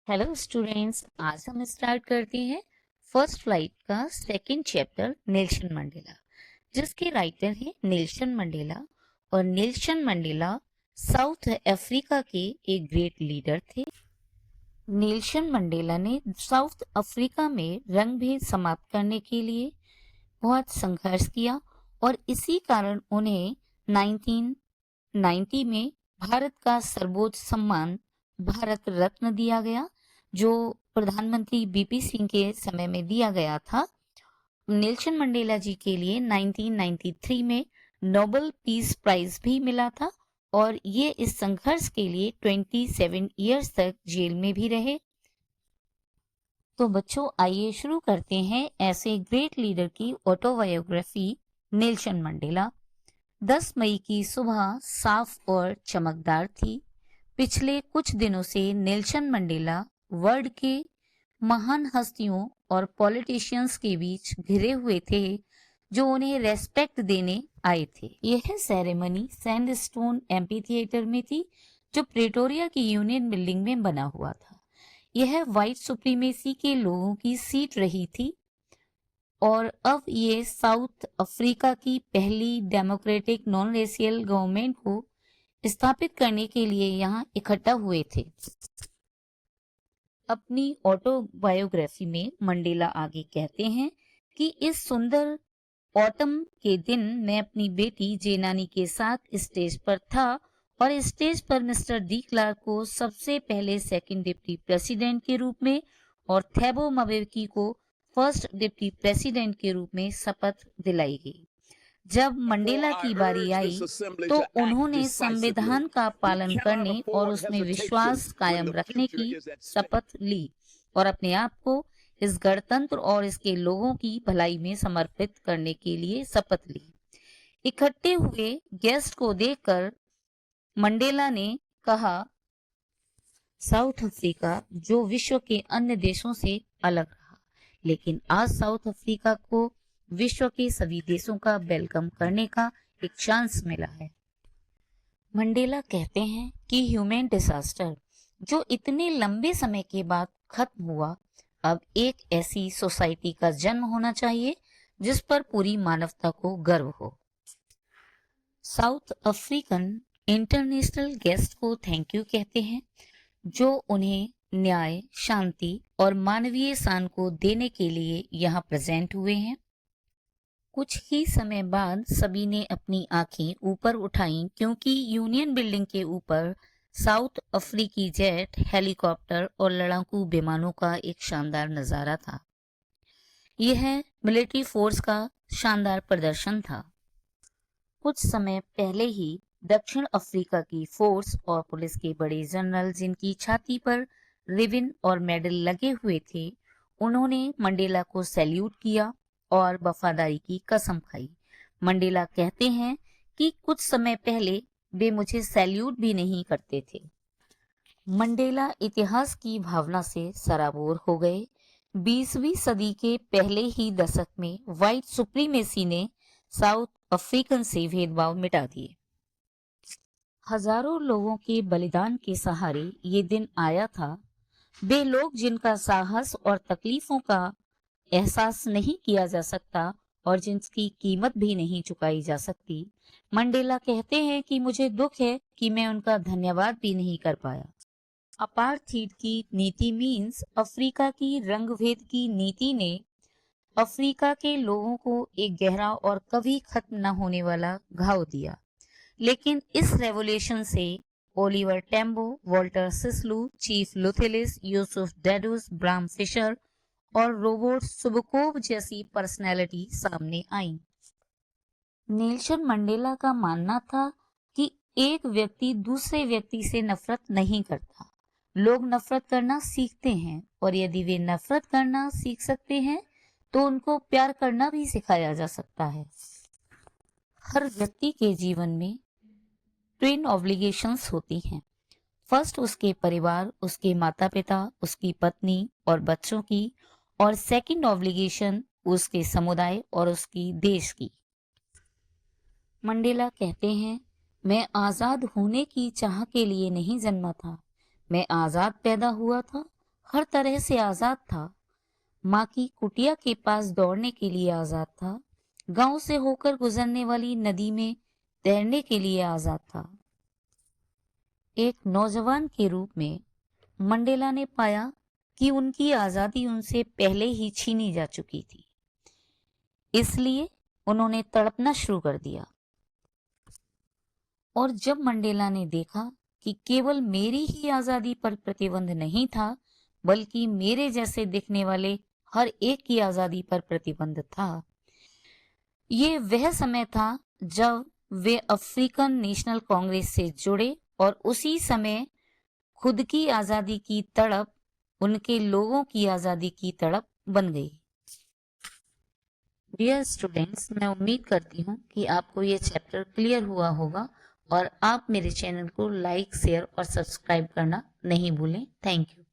Hello students, आज हम start करते हैं फर्स्ट फ्लाइट का सेकंड चैप्टर नेल्सन मंडेला, जिसके राइटर हैं नेल्सन मंडेला। और नेल्सन मंडेला साउथ अफ्रीका के एक ग्रेट लीडर थे। नेल्सन मंडेला ने साउथ अफ्रीका में रंग भेद समाप्त करने के लिए बहुत संघर्ष किया और इसी कारण उन्हें 1990 में भारत का सर्वोच्च सम्मान भारत रत्न दिया गया, जो प्रधानमंत्री बीपी सिंह के समय में दिया गया था। नेल्सन मंडेला जी के लिए 1993 में नोबेल पीस प्राइज भी मिला था और ये इस संघर्ष के लिए 27 इयर्स तक जेल में भी रहे। तो बच्चों, आइए शुरू करते हैं ऐसे ग्रेट लीडर की ऑटोबायोग्राफी नेल्सन मंडेला। 10 मई की सुबह साफ और चमकदार थी। पिछले कुछ दिनों से नेल्सन मंडेला वर्ल्ड के महान हस्तियों और पॉलिटिशियंस के बीच घिरे हुए थे, जो उन्हें रेस्पेक्ट देने आए थे। यह सेरेमनी सैंडस्टोन एम्पी थिएटर में थी, जो प्रेटोरिया की यूनियन बिल्डिंग में बना हुआ था। यह व्हाइट सुप्रीमेसी के लोगों की सीट रही थी और अब ये साउथ अफ्रीका की पहली डेमोक्रेटिक नॉन रेशियल गवर्नमेंट को स्थापित करने के लिए यहाँ इकट्ठा हुए थे। अपनी ऑटोबायोग्राफी में मंडेला आगे कहते हैं कि इस सुंदर ऑटम के दिन मैं अपनी बेटी जेनानी के साथ स्टेज पर था और स्टेज पर मिस्टर डी क्लार्क को सबसे पहले सेकंड डिप्टी प्रेसिडेंट के रूप में और थेबो मबेकी को फर्स्ट डिप्टी प्रेसिडेंट के रूप में शपथ दिलाई गई। जब मंडेला की बारी आई तो उन्होंने संविधान का पालन करने और उसमें विश्वास कायम रखने की शपथ ली और अपने आप को इस गणतंत्र और इसके लोगों की भलाई में समर्पित करने के लिए शपथ ली। इकट्ठे हुए गेस्ट को देखकर मंडेला ने कहा, साउथ अफ्रीका जो विश्व के अन्य देशों से अलग रहा, लेकिन आज साउथ अफ्रीका को विश्व के सभी देशों का वेलकम करने का एक चांस मिला है। मंडेला कहते हैं कि ह्यूमन डिजास्टर जो इतने लंबे समय के बाद खत्म हुआ, अब एक ऐसी सोसाइटी का जन्म होना चाहिए जिस पर पूरी मानवता को गर्व हो। साउथ अफ्रीकन इंटरनेशनल गेस्ट को थैंक यू कहते हैं, जो उन्हें न्याय, शांति और मानवीय शान को देने के लिए यहाँ प्रेजेंट हुए हैं। कुछ ही समय बाद सभी ने अपनी आंखें ऊपर उठाईं, क्योंकि यूनियन बिल्डिंग के ऊपर साउथ अफ्रीकी जेट, हेलीकॉप्टर और लड़ाकू विमानों का एक शानदार नजारा था। यह मिलिट्री फोर्स का शानदार प्रदर्शन था। कुछ समय पहले ही दक्षिण अफ्रीका की फोर्स और पुलिस के बड़े जनरल, जिनकी छाती पर रिबन और मेडल लगे हुए थे, उन्होंने मंडेला को सैल्यूट किया और वफादारी की कसम खाई। मंडेला कहते हैं कि कुछ समय पहले वे मुझे सैल्यूट भी नहीं करते थे। मंडेला इतिहास की भावना से सराबोर हो गए। 20वीं सदी के पहले ही दशक में व्हाइट सुप्रीमेसी ने साउथ अफ्रीकन से भेदभाव मिटा दिए। हजारों लोगों के बलिदान के सहारे ये दिन आया था। वे लोग जिनका साहस और तकलीफों का एहसास नहीं किया जा सकता और जिनकी कीमत भी नहीं चुकाई जा सकती। मंडेला कहते हैं कि मुझे दुख है कि मैं उनका धन्यवाद भी नहीं कर पाया। अपार्थीड की नीति मीन्स अफ्रीका की रंगभेद की नीति ने अफ्रीका के लोगों को एक गहरा और कभी खत्म न होने वाला घाव दिया। लेकिन इस रेवोल्यूशन से Oliver Tambo, Walter Sisulu, chief Luthuli, Yusuf Dadoo, Bram Fischer और रोबोट सुबकोव जैसी पर्सनैलिटी सामने आई। नेल्सन मंडेला का मानना था कि एक व्यक्ति दूसरे व्यक्ति से नफरत नहीं करता। लोग नफरत करना सीखते हैं और यदि वे नफरत करना सीख सकते हैं तो उनको प्यार करना भी सिखाया जा सकता है। हर व्यक्ति के जीवन में ट्विन ऑब्लिगेशंस होती हैं। फर्स्ट उसके परिवार, उसके माता पिता, उसकी पत्नी और बच्चों की, और सेकंड ऑब्लिगेशन उसके समुदाय और उसकी देश की। मंडेला कहते हैं, मैं आजाद होने की चाह के लिए नहीं जन्मा था, मैं आजाद पैदा हुआ था। हर तरह से आजाद था। माँ की कुटिया के पास दौड़ने के लिए आजाद था, गांव से होकर गुजरने वाली नदी में तैरने के लिए आजाद था। एक नौजवान के रूप में मंडेला ने पाया कि उनकी आजादी उनसे पहले ही छीनी जा चुकी थी। इसलिए उन्होंने तड़पना शुरू कर दिया। और जब मंडेला ने देखा कि केवल मेरी ही आजादी पर प्रतिबंध नहीं था, बल्कि मेरे जैसे दिखने वाले हर एक की आजादी पर प्रतिबंध था, ये वह समय था जब वे अफ्रीकन नेशनल कांग्रेस से जुड़े और उसी समय खुद की आजादी की तड़प उनके लोगों की आजादी की तड़प बन गई। डियर स्टूडेंट्स, मैं उम्मीद करती हूँ कि आपको ये चैप्टर क्लियर हुआ होगा और आप मेरे चैनल को लाइक, शेयर और सब्सक्राइब करना नहीं भूलें। Thank you.